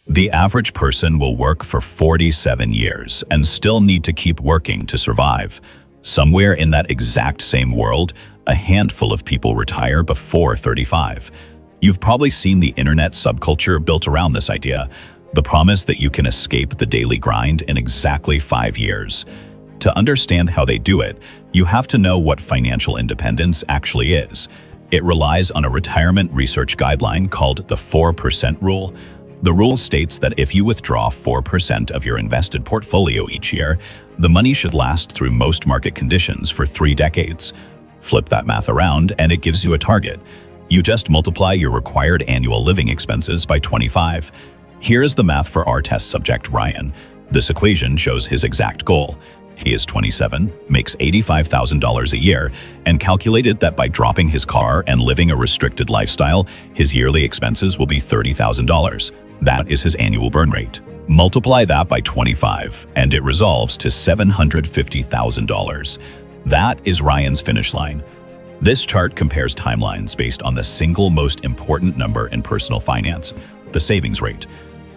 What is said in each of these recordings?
The average person will work for 47 years and still need to keep working to survive. Somewhere in that exact same world, a handful of people retire before 35. You've probably seen the internet subculture built around this idea, the promise that you can escape the daily grind in exactly 5 years. To understand how they do it, you have to know what financial independence actually is. It relies on a retirement research guideline called the 4% rule. The rule states that if you withdraw 4% of your invested portfolio each year, the money should last through most market conditions for 3 decades. Flip that math around and it gives you a target. You just multiply your required annual living expenses by 25. Here's the math for our test subject, Ryan. This equation shows his exact goal. He is 27, makes $85,000 a year, and calculated that by dropping his car and living a restricted lifestyle, his yearly expenses will be $30,000. That is his annual burn rate. Multiply that by 25, and it resolves to $750,000. That is Ryan's finish line. This chart compares timelines based on the single most important number in personal finance, the savings rate.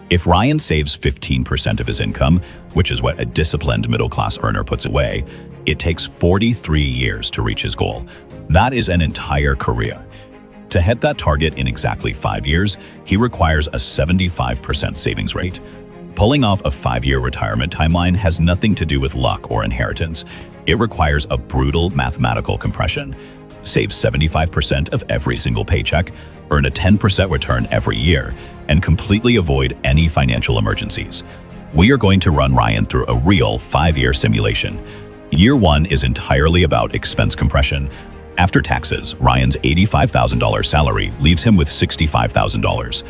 If Ryan saves 15% of his income, which is what a disciplined middle-class earner puts away, it takes 43 years to reach his goal. That is an entire career. To hit that target in exactly 5 years, he requires a 75% savings rate. Pulling off a 5-year retirement timeline has nothing to do with luck or inheritance. It requires a brutal mathematical compression. Save 75% of every single paycheck, earn a 10% return every year, and completely avoid any financial emergencies. We are going to run Ryan through a real 5-year simulation. Year 1 is entirely about expense compression. After taxes, Ryan's $85,000 salary leaves him with $65,000.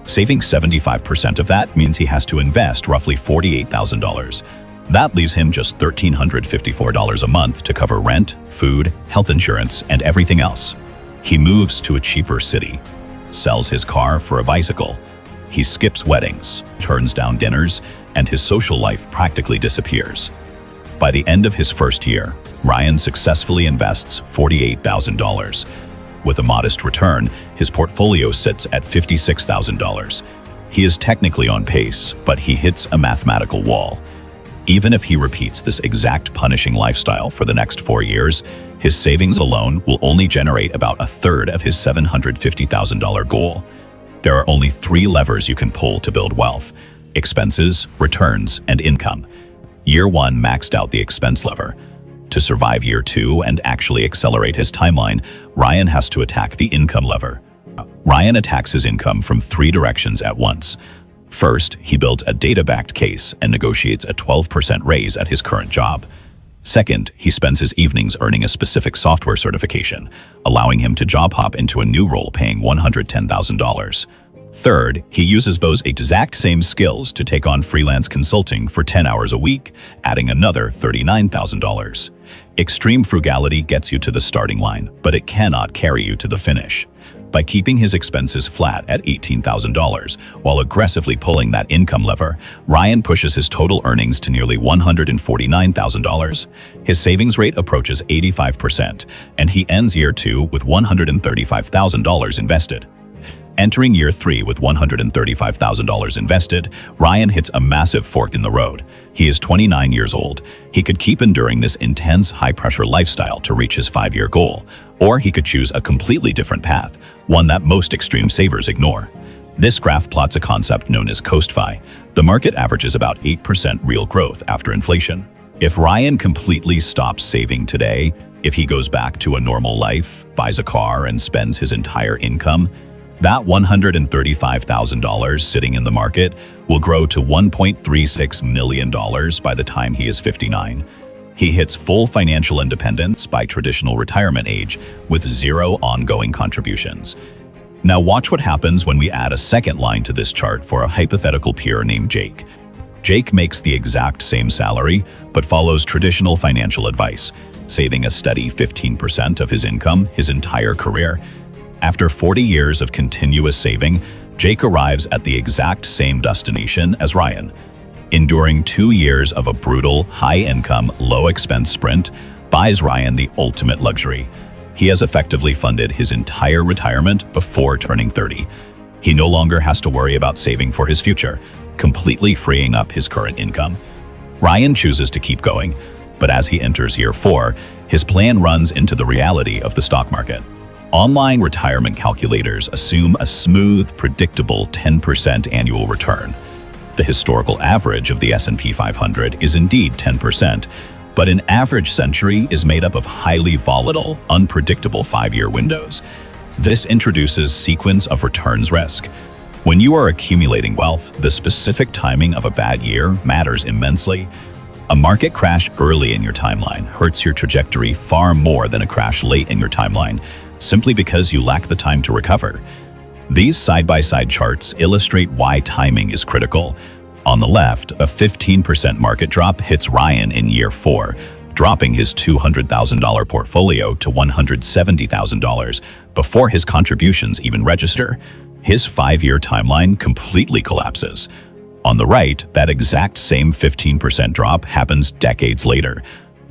Saving 75% of that means he has to invest roughly $48,000. That leaves him just $1,354 a month to cover rent, food, health insurance, and everything else. He moves to a cheaper city, sells his car for a bicycle. He skips weddings, turns down dinners, and his social life practically disappears. By the end of his first year, Ryan successfully invests $48,000. With a modest return, his portfolio sits at $56,000. He is technically on pace, but he hits a mathematical wall. Even if he repeats this exact punishing lifestyle for the next 4 years, his savings alone will only generate about a third of his $750,000 goal. There are only 3 levers you can pull to build wealth: expenses, returns, and income. Year 1 maxed out the expense lever. To survive year 2 and actually accelerate his timeline, Ryan has to attack the income lever. Ryan attacks his income from 3 directions at once. First, he builds a data-backed case and negotiates a 12% raise at his current job. Second, he spends his evenings earning a specific software certification, allowing him to job hop into a new role paying $110,000. Third, he uses those exact same skills to take on freelance consulting for 10 hours a week, adding another $39,000. Extreme frugality gets you to the starting line, but it cannot carry you to the finish. By keeping his expenses flat at $18,000 while aggressively pulling that income lever, Ryan pushes his total earnings to nearly $149,000. His savings rate approaches 85%, and he ends year 2 with $135,000 invested. Entering year 3 with $135,000 invested, Ryan hits a massive fork in the road. He is 29 years old. He could keep enduring this intense, high-pressure lifestyle to reach his 5-year goal, or he could choose a completely different path, one that most extreme savers ignore. This graph plots a concept known as coast-fi. The market averages about 8% real growth after inflation. If Ryan completely stops saving today, if he goes back to a normal life, buys a car, and spends his entire income, that $135,000 sitting in the market will grow to $1.36 million by the time he is 59. He hits full financial independence by traditional retirement age with 0 ongoing contributions. Now watch what happens when we add a second line to this chart for a hypothetical peer named Jake. Jake makes the exact same salary, but follows traditional financial advice, saving a steady 15% of his income his entire career. After 40 years of continuous saving, Jake arrives at the exact same destination as Ryan. Enduring 2 years of a brutal, high-income, low-expense sprint buys Ryan the ultimate luxury. He has effectively funded his entire retirement before turning 30. He no longer has to worry about saving for his future, completely freeing up his current income. Ryan chooses to keep going, but as he enters year 4, his plan runs into the reality of the stock market. Online retirement calculators assume a smooth, predictable 10% annual return. The historical average of the S&P 500 is indeed 10%, but an average century is made up of highly volatile, unpredictable 5-year windows. This introduces sequence of returns risk. When you are accumulating wealth, the specific timing of a bad year matters immensely. A market crash early in your timeline hurts your trajectory far more than a crash late in your timeline, simply because you lack the time to recover. These side-by-side charts illustrate why timing is critical. On the left, a 15% market drop hits Ryan in year 4, dropping his $200,000 portfolio to $170,000 before his contributions even register. His 5-year timeline completely collapses. On the right, that exact same 15% drop happens decades later.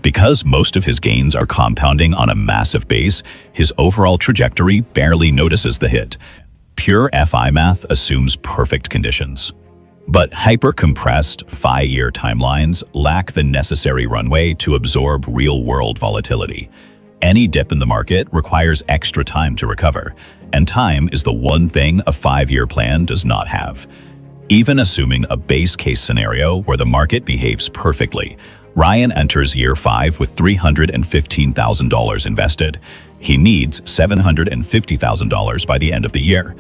Because most of his gains are compounding on a massive base, his overall trajectory barely notices the hit. Pure FI math assumes perfect conditions. But hyper-compressed 5-year timelines lack the necessary runway to absorb real-world volatility. Any dip in the market requires extra time to recover, and time is the one thing a 5-year plan does not have. Even assuming a base case scenario where the market behaves perfectly, Ryan enters year 5 with $315,000 invested. He needs $750,000 by the end of the year.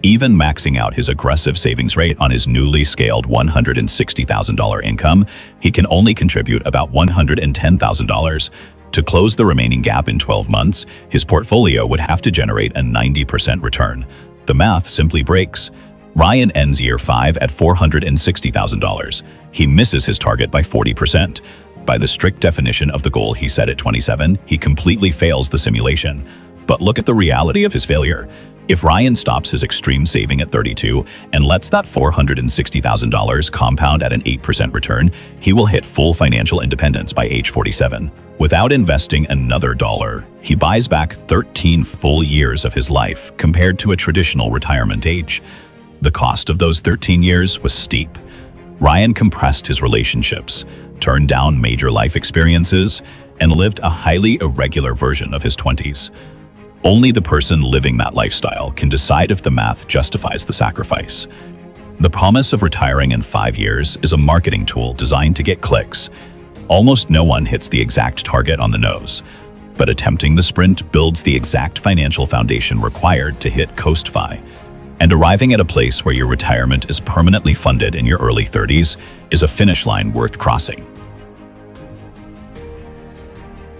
Even maxing out his aggressive savings rate on his newly scaled $160,000 income, he can only contribute about $110,000. To close the remaining gap in 12 months, his portfolio would have to generate a 90% return. The math simply breaks. Ryan ends year 5 at $460,000. He misses his target by 40%. By the strict definition of the goal he set at 27, he completely fails the simulation. But look at the reality of his failure. If Ryan stops his extreme saving at 32 and lets that $460,000 compound at an 8% return, he will hit full financial independence by age 47. Without investing another dollar, he buys back 13 full years of his life compared to a traditional retirement age. The cost of those 13 years was steep. Ryan compressed his relationships, turned down major life experiences, and lived a highly irregular version of his 20s. Only the person living that lifestyle can decide if the math justifies the sacrifice. The promise of retiring in 5 years is a marketing tool designed to get clicks. Almost no one hits the exact target on the nose, but attempting the sprint builds the exact financial foundation required to hit Coast Fi. And arriving at a place where your retirement is permanently funded in your early 30s is a finish line worth crossing.